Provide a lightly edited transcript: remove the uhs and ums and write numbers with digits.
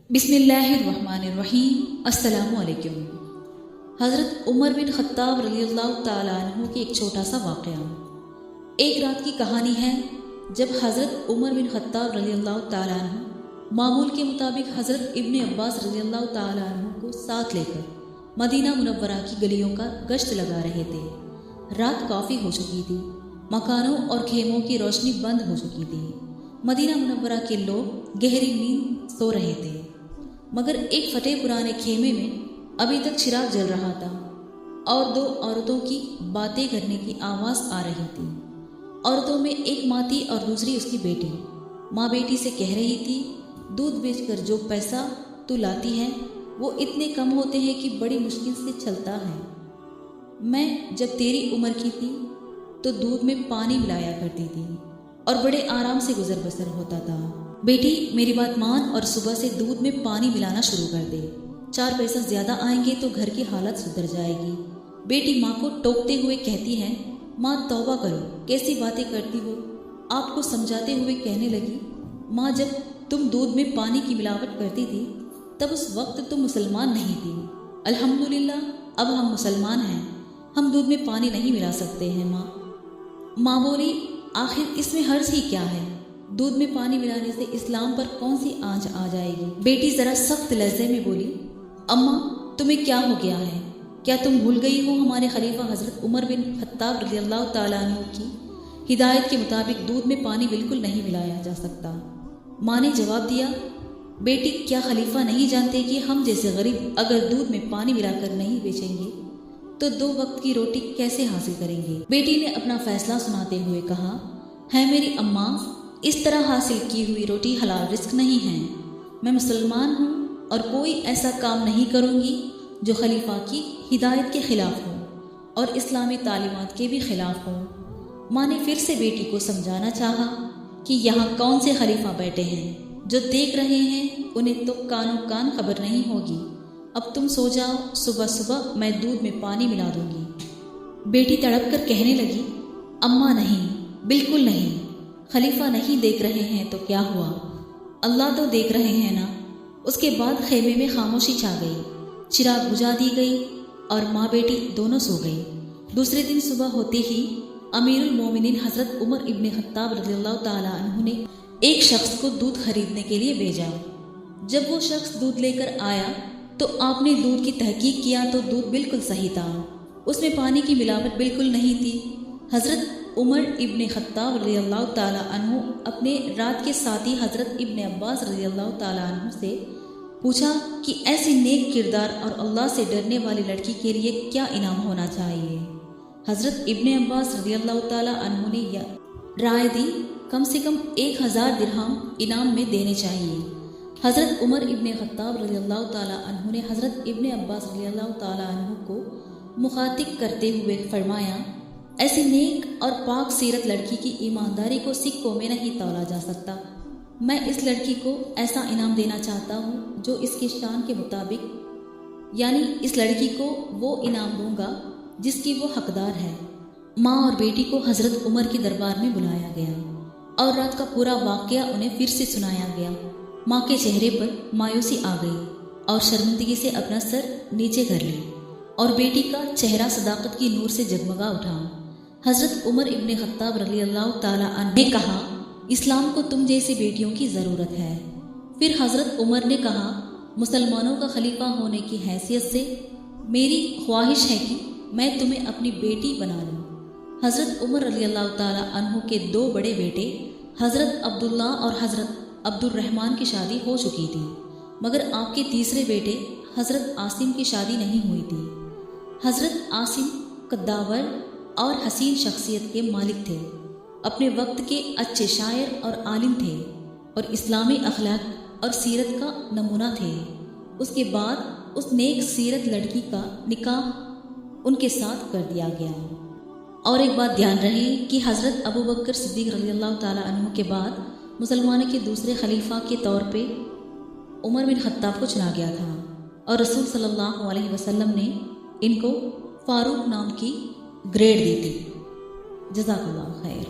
بسم اللہ الرحمن الرحیم۔ السلام علیکم۔ حضرت عمر بن خطاب رضی اللہ تعالیٰ عنہ کی ایک چھوٹا سا واقعہ۔ ایک رات کی کہانی ہے جب حضرت عمر بن خطاب رضی اللہ تعالیٰ عنہ معمول کے مطابق حضرت ابن عباس رضی اللہ تعالیٰ عنہ کو ساتھ لے کر مدینہ منورہ کی گلیوں کا گشت لگا رہے تھے۔ رات کافی ہو چکی تھی، مکانوں اور خیموں کی روشنی بند ہو چکی تھی۔ مدینہ منورہ کے لوگ گہری نیند سو رہے تھے، مگر ایک پھٹے پرانے خیمے میں ابھی تک چراغ جل رہا تھا اور دو عورتوں کی باتیں کرنے کی آواز آ رہی تھی۔ عورتوں میں ایک ماں تھی اور دوسری اس کی بیٹی۔ ماں بیٹی سے کہہ رہی تھی، دودھ بیچ کر جو پیسہ تو لاتی ہے وہ اتنے کم ہوتے ہیں کہ بڑی مشکل سے چلتا ہے۔ میں جب تیری عمر کی تھی تو دودھ میں پانی ملایا کرتی تھی اور بڑے آرام سے گزر بسر ہوتا تھا۔ بیٹی میری بات مان اور صبح سے دودھ میں پانی ملانا شروع کر دے، 4 پیسہ زیادہ آئیں گے تو گھر کی حالت سدھر جائے گی۔ بیٹی ماں کو ٹوکتے ہوئے کہتی ہے، ماں توبہ کرو، کیسی باتیں کرتی ہو۔ آپ کو سمجھاتے ہوئے کہنے لگی، ماں جب تم دودھ میں پانی کی ملاوٹ کرتی تھی تب اس وقت تم مسلمان نہیں تھی۔ الحمدللہ اب ہم مسلمان ہیں، ہم دودھ میں پانی نہیں ملا سکتے ہیں ماں بولی، آخر اس میں حرج ہی کیا ہے؟ دودھ میں پانی ملانے سے اسلام پر کون سی آنچ آ جائے گی؟ بیٹی ذرا سخت لہجے میں بولی، اماں تمہیں کیا ہو گیا ہے؟ کیا تم بھول گئی ہو ہمارے خلیفہ حضرت عمر بن خطاب رضی اللہ تعالیٰ عنہ کی ہدایت کے مطابق دودھ میں پانی بالکل نہیں ملایا جا سکتا۔ ماں نے جواب دیا، بیٹی کیا خلیفہ نہیں جانتے کہ ہم جیسے غریب اگر دودھ میں پانی ملا کر نہیں بیچیں گے تو 2 وقت کی روٹی کیسے حاصل کریں گے؟ بیٹی نے اپنا فیصلہ سناتے ہوئے کہا، ہے میری اماں، اس طرح حاصل کی ہوئی روٹی حلال رزق نہیں ہے۔ میں مسلمان ہوں اور کوئی ایسا کام نہیں کروں گی جو خلیفہ کی ہدایت کے خلاف ہو اور اسلامی تعلیمات کے بھی خلاف ہو۔ ماں نے پھر سے بیٹی کو سمجھانا چاہا کہ یہاں کون سے خلیفہ بیٹھے ہیں، جو دیکھ رہے ہیں انہیں تو کانوں کان خبر نہیں ہوگی۔ اب تم سو جاؤ، صبح صبح میں دودھ میں پانی ملا دوں گی۔ بیٹی تڑپ کر کہنے لگی، اماں نہیں، بالکل نہیں، خلیفہ نہیں دیکھ رہے ہیں تو کیا ہوا، اللہ تو دیکھ رہے ہیں نا۔ اس کے بعد خیمے میں خاموشی چھا گئی، چراغ بجھا دی گئی اور ماں بیٹی دونوں سو گئی۔ دوسرے دن صبح ہوتے ہی امیر المومنین حضرت عمر ابن خطاب رضی اللہ تعالیٰ عنہ نے ایک شخص کو دودھ خریدنے کے لیے بھیجا۔ جب وہ شخص دودھ لے کر آیا تو آپ نے دودھ کی تحقیق کیا تو دودھ بالکل صحیح تھا، اس میں پانی کی ملاوٹ بالکل نہیں تھی۔ حضرت عمر ابن خطاب رضی اللہ تعالیٰ عنہ اپنے رات کے ساتھی حضرت ابن عباس رضی اللہ تعالیٰ عنہ سے پوچھا کہ ایسی نیک کردار اور اللہ سے ڈرنے والی لڑکی کے لیے کیا انعام ہونا چاہیے؟ حضرت ابن عباس رضی اللہ تعالیٰ عنہ نے رائے دی، کم سے کم 1000 درہم انعام میں دینے چاہیے۔ حضرت عمر ابن خطاب رضی اللہ تعالیٰ عنہ نے حضرت ابن عباس رضی اللہ تعالیٰ عنہ کو مخاطب کرتے ہوئے فرمایا، ایسی نیک اور پاک سیرت لڑکی کی ایمانداری کو سکوں میں نہیں تولا جا سکتا۔ میں اس لڑکی کو ایسا انعام دینا چاہتا ہوں جو اس کی شان کے مطابق، یعنی اس لڑکی کو وہ انعام دوں گا جس کی وہ حقدار ہے۔ ماں اور بیٹی کو حضرت عمر کے دربار میں بلایا گیا اور رات کا پورا واقعہ انہیں پھر سے سنایا گیا۔ ماں کے چہرے پر مایوسی آ گئی اور شرمندگی سے اپنا سر نیچے کر لی اور بیٹی کا چہرہ صداقت کی نور سے جگمگا اٹھا۔ حضرت عمر ابن خطاب رضی اللہ تعالیٰ عنہ نے کہا، اسلام کو تم جیسی بیٹیوں کی ضرورت ہے۔ پھر حضرت عمر نے کہا، مسلمانوں کا خلیفہ ہونے کی حیثیت سے میری خواہش ہے کہ میں تمہیں اپنی بیٹی بنا لوں۔ حضرت عمر رضی اللہ تعالیٰ عنہ کے 2 بڑے بیٹے حضرت عبداللہ اور حضرت عبد الرحمن کی شادی ہو چکی تھی، مگر آپ کے تیسرے بیٹے حضرت عاصم کی شادی نہیں ہوئی تھی۔ حضرت عاصم قداور اور حسین شخصیت کے مالک تھے، اپنے وقت کے اچھے شاعر اور عالم تھے اور اسلامی اخلاق اور سیرت کا نمونہ تھے۔ اس کے بعد اس نیک سیرت لڑکی کا نکاح ان کے ساتھ کر دیا گیا۔ اور ایک بات دھیان رہے کہ حضرت ابو بکر صدیق رضی اللہ تعالیٰ عنہ کے بعد مسلمانوں کے دوسرے خلیفہ کے طور پہ عمر بن خطاب کو چنا گیا تھا اور رسول صلی اللہ علیہ وسلم نے ان کو فاروق نام کی گریڈ دی تھی۔ جزاک اللہ خیر۔